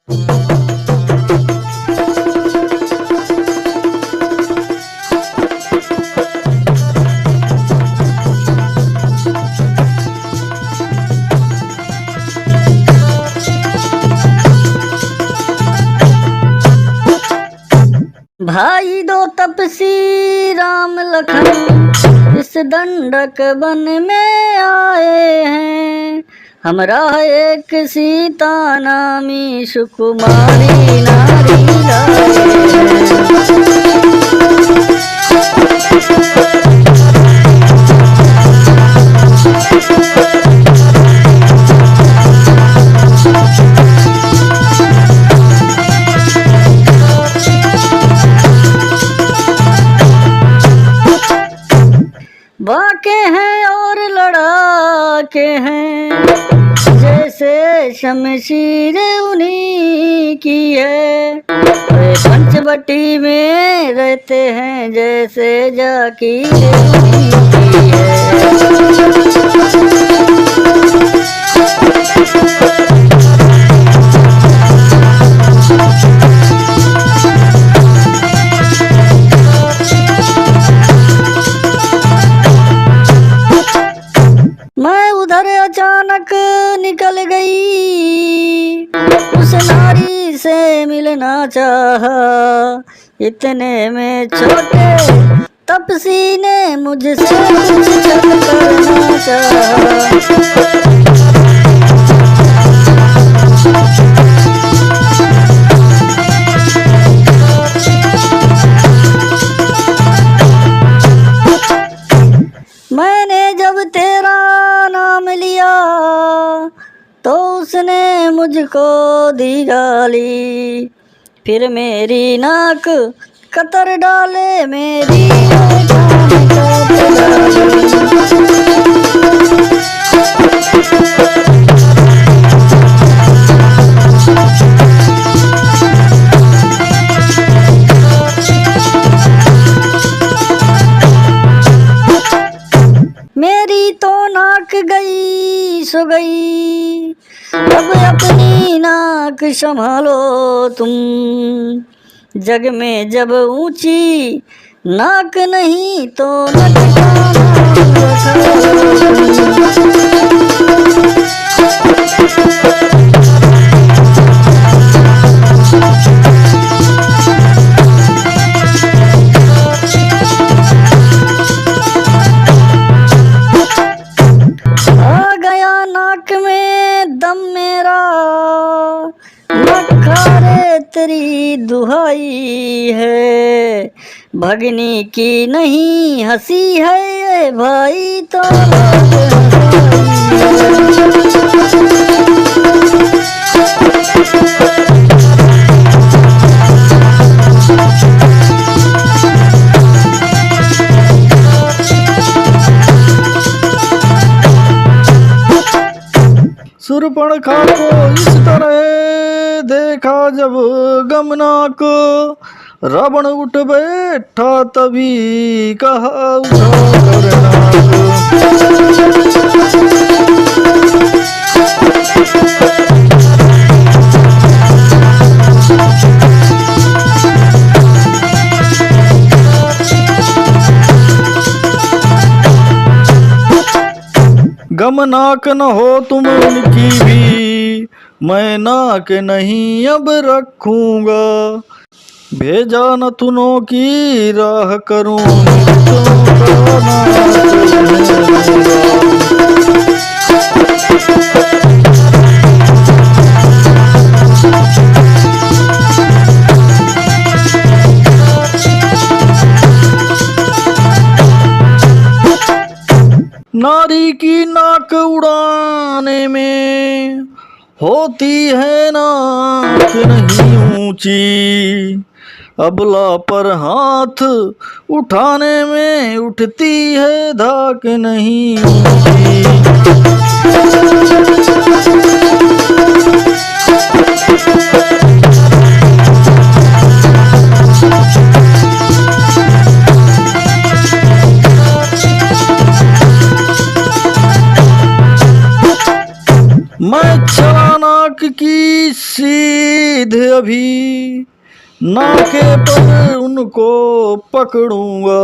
भाई दो तपसी राम लखन इस दंडक वन में आए हैं। हमरा एक सीता नामी सुकुमारी नारी लाए बाके हैं और लड़ाके हैं, जैसे शमशीर उन्हीं की है। वे पंचवटी में रहते हैं, जैसे जाकीर उन्हीं की है। मैं उधर अचानक निकल गई, उस नारी से मिलना चाहा। इतने में छोटे तपसी ने मुझसे कुछ छल करना चाहा। मैंने जब तेरा नाम लिया तो उसने मुझको दी गाली, फिर मेरी नाक कतर डाले, मेरी जान काट डाली। मेरी तो नाक गई सो गई, अब अपनी नाक संभालो तुम। जग में जब ऊंची नाक नहीं तो नक का नाम रखा। आ गया नाक में दम मेरा, नखारे तेरी दुहाई है। भगनी की नहीं हंसी है ये भाई तो शूर्पणखा को इस तरह देखा जब गमनाक, रावण उठ बैठा तभी कहा उठा कर गमनाक न हो तुम उनकी भी, मैं नाक नहीं अब रखूंगा। भेजा न तुनों की राह करूं, नारी की नाक उड़ाने में होती है नाक नहीं ऊंची, अबला पर हाथ उठाने में उठती है धाक नहीं ऊंची। मैं चला नाक की सी सीधे अभी नाके पर उनको पकड़ूंगा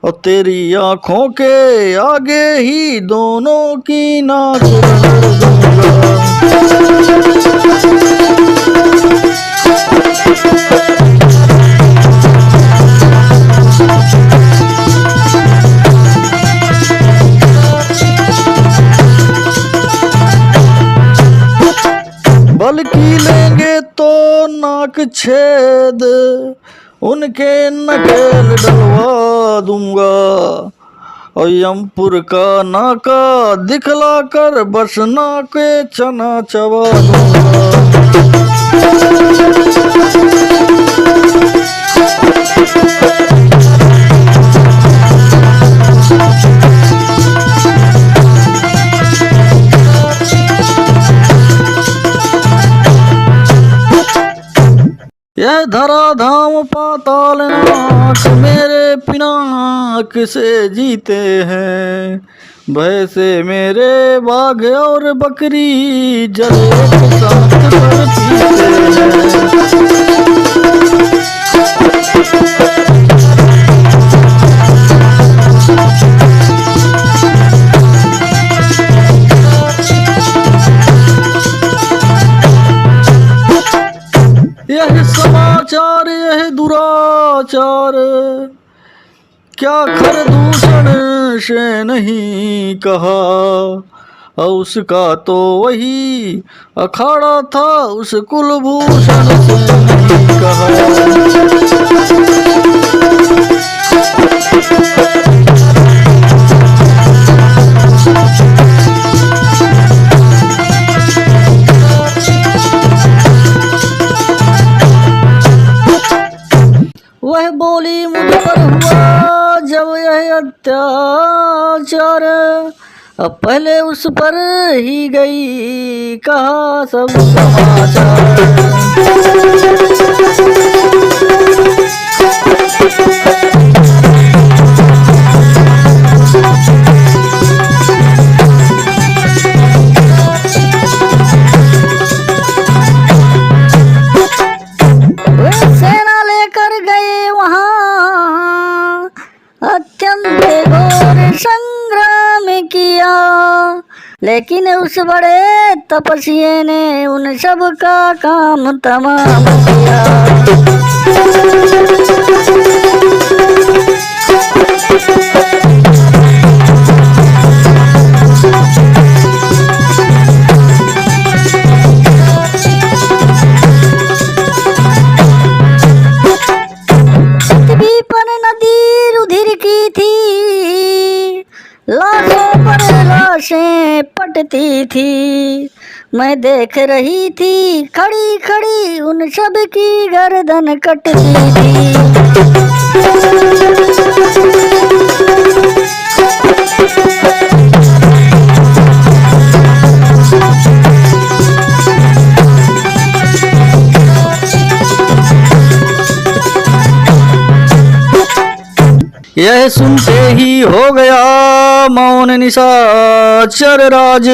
और तेरी आंखों के आगे ही दोनों की नाक रगड़ दूंगा। बल्कि लेंगे तो नाक छेद उनके नकेल डलवा दूंगा और यमपुर का नाका दिखला कर बस नाके चना चबा दूंगा। यह धराधाम पाताल नाक मेरे पिनाक से जीते हैं, भय से मेरे बाघ और बकरी जल एक साथ कर पीते हैं। यह समाचार यह दुराचार क्या खरदूषण से नहीं कहा, और उसका तो वही अखाड़ा था उस कुलभूषण से नहीं कहा। वह बोली मुझ पर हुआ जब यह अत्याचार, अब पहले उस पर ही गई कहा सब समाचार। अत्यंत घोर संग्राम किया, लेकिन उस बड़े तपस्वी ने उन सब का काम तमाम किया। लाशों पर लाशें पटती थी, मैं देख रही थी खड़ी खड़ी उन सब की गर्दन कटती थी। यह सुनते ही हो गया मौन निशाचर राज,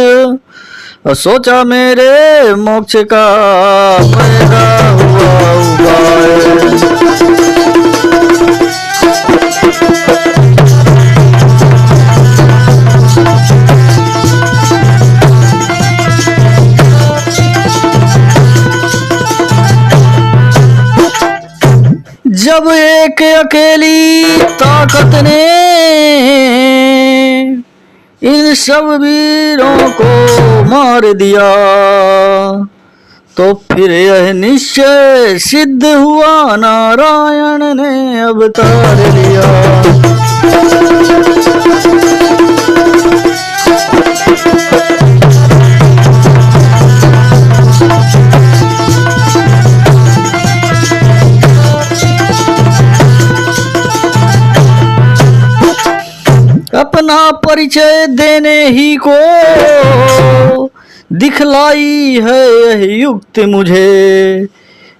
सोचा मेरे मोक्ष का पैदा हुआ उपाय। जब एक अकेली ताकत ने इन सब वीरों को मार दिया, तो फिर यह निश्चय सिद्ध हुआ नारायण ने अवतार लिया। अपना परिचय देने ही को दिखलाई है यह युक्ति मुझे,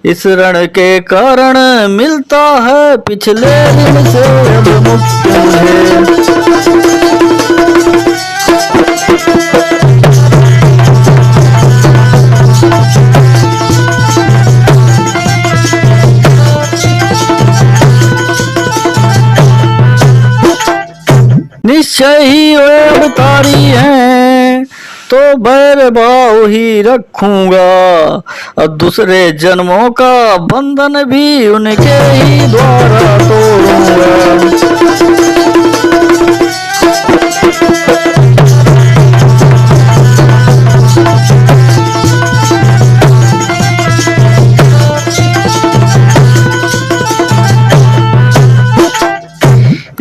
इस रण के कारण मिलता है पिछले दिन से अब मुक्ति मुझे। निश्चय ही वे अवतारी हैं, तो बैर भाव ही रखूंगा, और दूसरे जन्मों का बंधन भी उनके ही द्वारा तोड़ूंगा।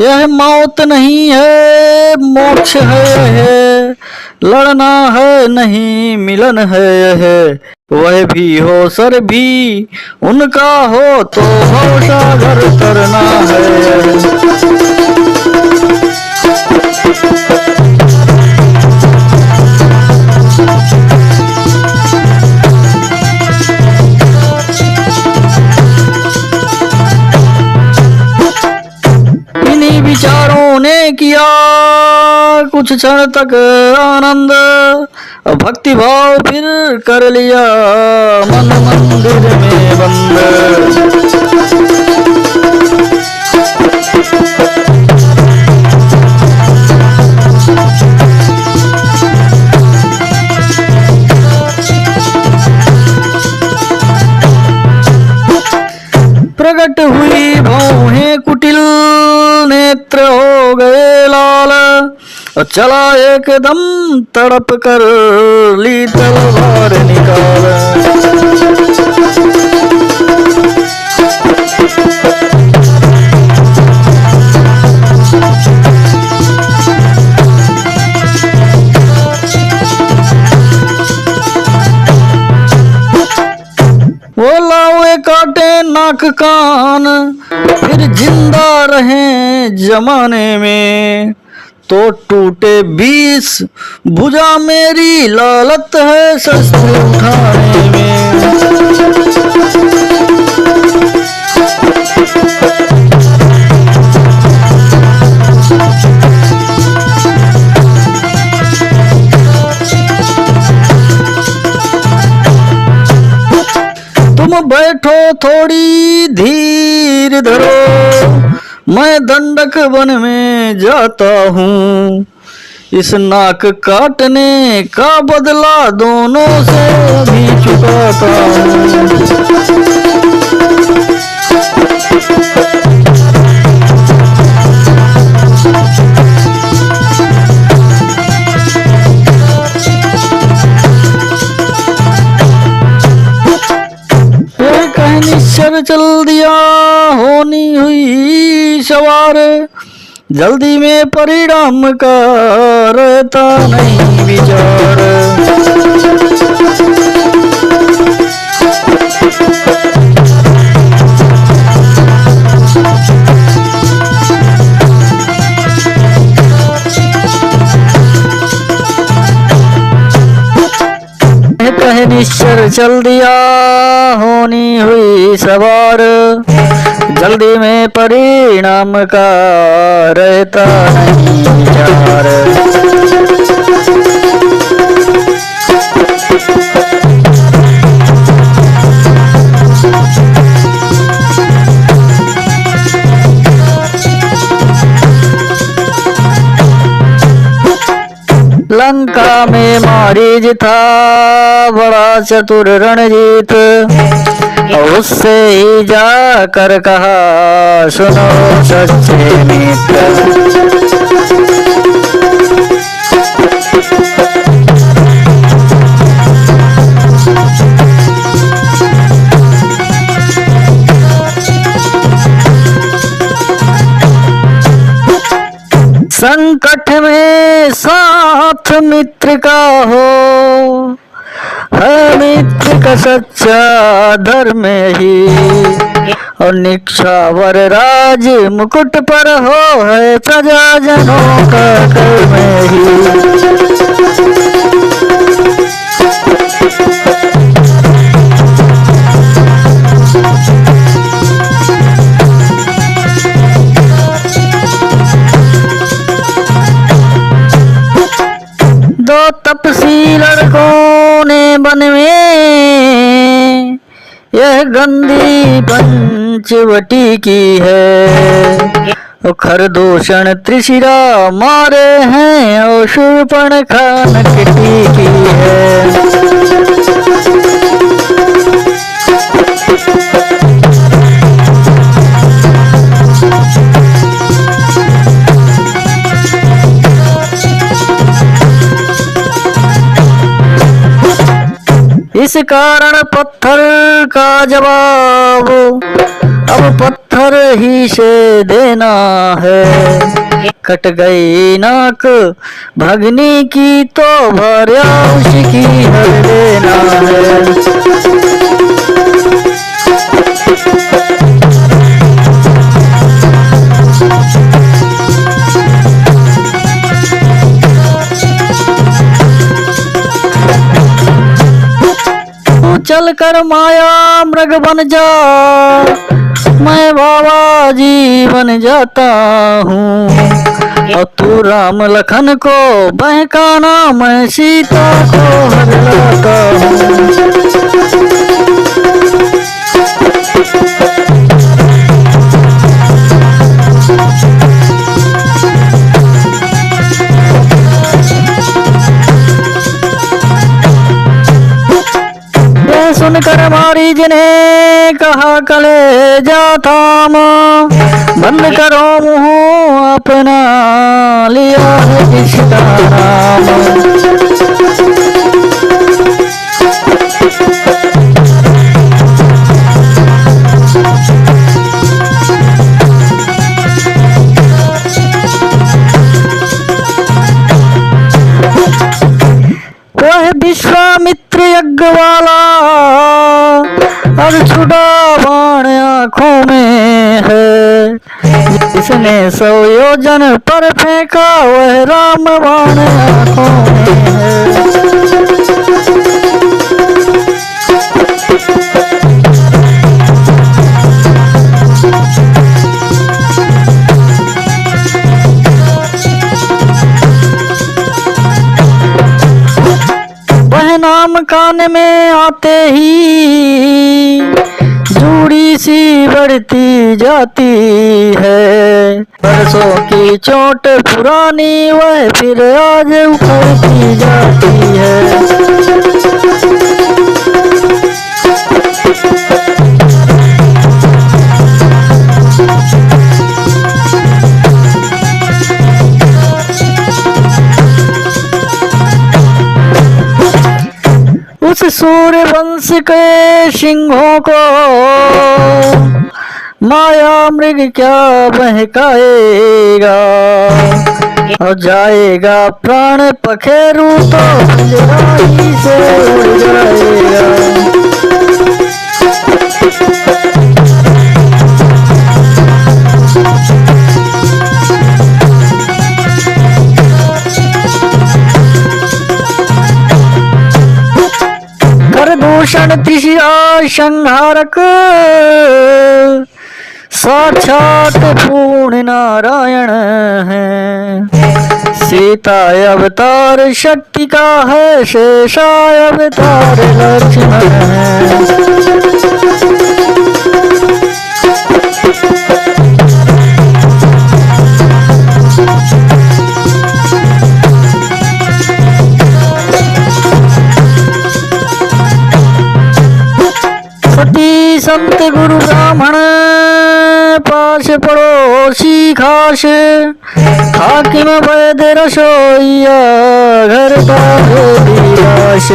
यह मौत नहीं है मोक्ष है, लड़ना है नहीं मिलन है यह, वह भी हो सर भी उनका हो तो भवसागर करना है। इन्हीं विचारों ने किया कुछ क्षण तक आनंद, भक्ति भाव फिर कर लिया मन मंदिर में बंद। प्रकट हुई भौहें कुटिल, नेत्र हो गए लाल, और चला एकदम तड़प कर ली तलवार निकाल। वो लावे काटे नाक कान, फिर जिंदा रहे जमाने में, तो टूटे 20 भुजा मेरी लालत है शस्त्र उठाने में। तुम बैठो थोड़ी धीर धरो, मैं दंडक वन में जाता हूँ, इस नाक काटने का बदला दोनों से भी चुकाता हूँ। निश्चर चल दिया होनी हुई सवार, जल्दी में परिणाम का रहता नहीं विचार। कहे निश्चर चल दिया होनी हुई सवार, जल्दी में परिणाम का रहता नहीं विचार। लंका में मारीज था बड़ा चतुर रणजीत, उससे ही जाकर कहा सुनो सच्चे मित्र। संकट में साथ मित्र का हो, है मित्र का सच्चा धर्म ही, और निक्षावर राज मुकुट पर हो, है प्रजाजनों का कर्म ही। दो तपसी लड़कों ने वन में यह गंदी पंचवटी की है, खरदूषण त्रिशिरा मारे हैं और शूर्पणखा नकटी की है। इस कारण पत्थर का जवाब अब पत्थर ही से देना है। कट गई नाक भगनी की तो भर्या उसकी हर देना है। चल कर माया मृग बन जा, मैं बाबा जी बन जाता हूँ। और तू राम लखन को बहकाना, मैं सीता को हरलाता हूँ। सुनकर मारीज ने कहा कलेजा थाम, बंद करो मुँह अपना लिया है किसका नाम। वह विश्वामित्र यज्ञ वाला अब छुड़ा बाण आँखों में है। जिसने 100 योजन पर फेंका वह राम बाण आँखों में है। नाम कान में आते ही जूड़ी सी बढ़ती जाती है। बरसों की चोट पुरानी वह फिर आज उखड़ती जाती है। उस सूर्य वंश के सिंहों को माया मृग क्या बहकाएगा। और जाएगा प्राण पखेरु तो पिंजराही से उड़ जाएगा। खरदूषण त्रिशिरा संहारक साक्षात पूर्ण नारायण है। सीता अवतार शक्ति का है, शेषा अवतार लक्ष्मण है। सती संत गुरु ब्राह्मण पास पड़ोसी खास, हाकिम वैद रसोइया घर का विलास।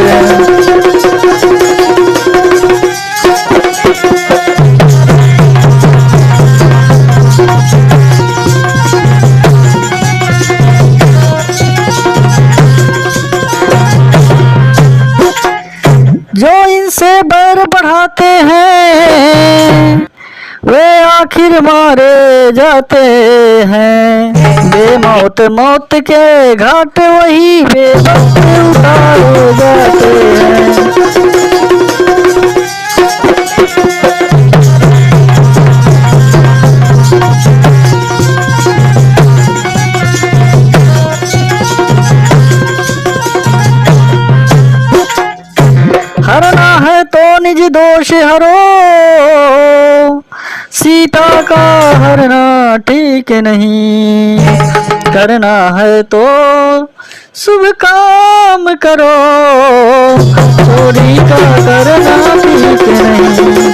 जो इनसे बैर बढ़ाते हैं वे आखिर मारे जाते हैं। बेमौत मौत के घाट वही बेवक्त उतारे जाते हैं। हरना है तो निज दोष हरो, सीता का हरना ठीक नहीं, करना है तो शुभ काम करो, चोरी का करना ठीक नहीं।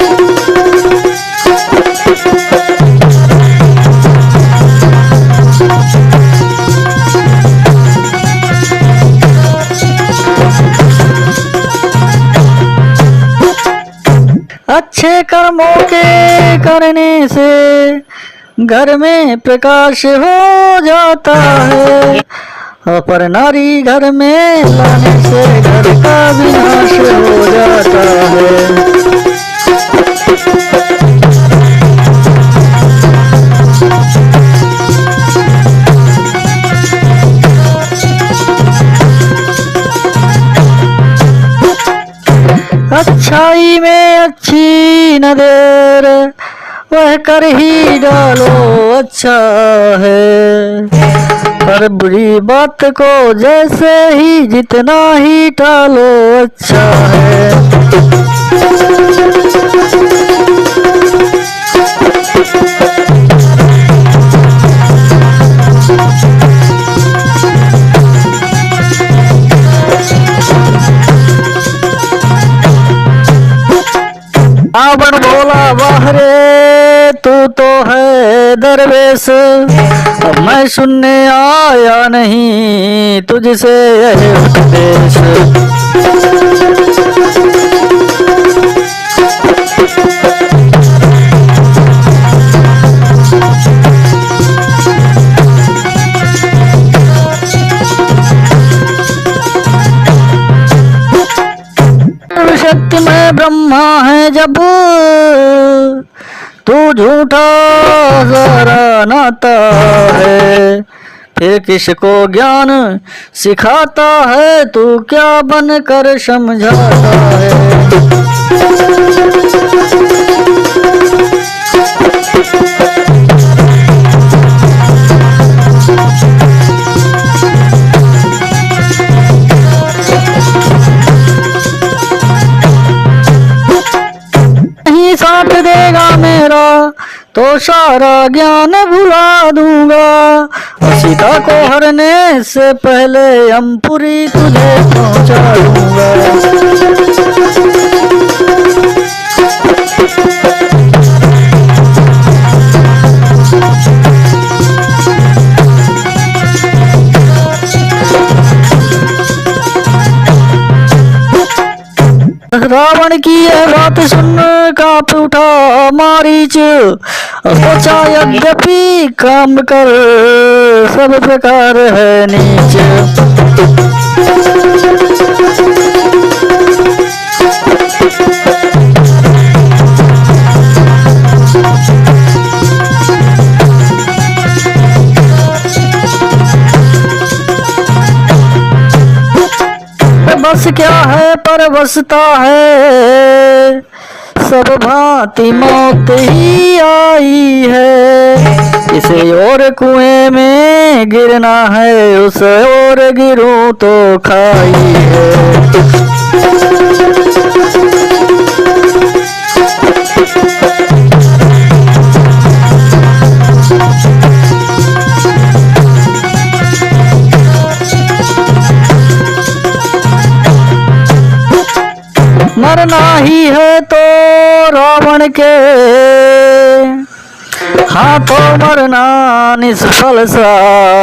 अच्छे कर्मों के करने से घर में प्रकाश हो जाता है, पर नारी घर में लाने से घर का विनाश हो जाता है। अच्छाई में अच्छी नजर वह कर ही डालो अच्छा है, पर बुरी बात को जैसे ही जितना ही टालो अच्छा है। रावण बोला वाह रे तू तो है दरवेश, अब मैं सुनने आया नहीं तुझसे यह उपदेश। शक्ति में ब्रह्मा है जब तू झूठा जरा नाता है, फिर किसको ज्ञान सिखाता है तू क्या बनकर समझाता है। साथ देगा मेरा तो सारा ज्ञान भुला दूंगा, सीता को हरने से पहले यमपुरी तुझे पहुंचा दूंगा। रावण की यह बात सुन कांप उठा मारीच, सोचा यद्यपि काम कर सब प्रकार है नीच। बस क्या है परवसता है, सब भांति मौत ही आई है, इसे और कुएं में गिरना है उसे और गिरूं तो खाई है। मरना ही है तो रावण के हाथों मरना निष्फल सा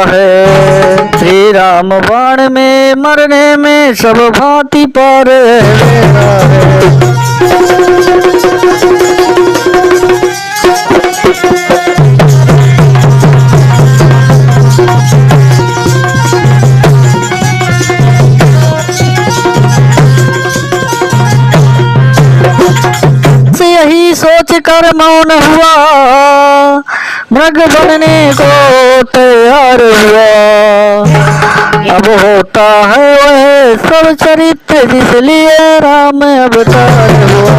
है, श्री राम बाण में मरने में सब भांति पर लेना है। यही सोच कर मौन हुआ, मृग बनने को तैयार हुआ, अब होता है वह सब चरित्र जिसलिए राम अवतार हुआ।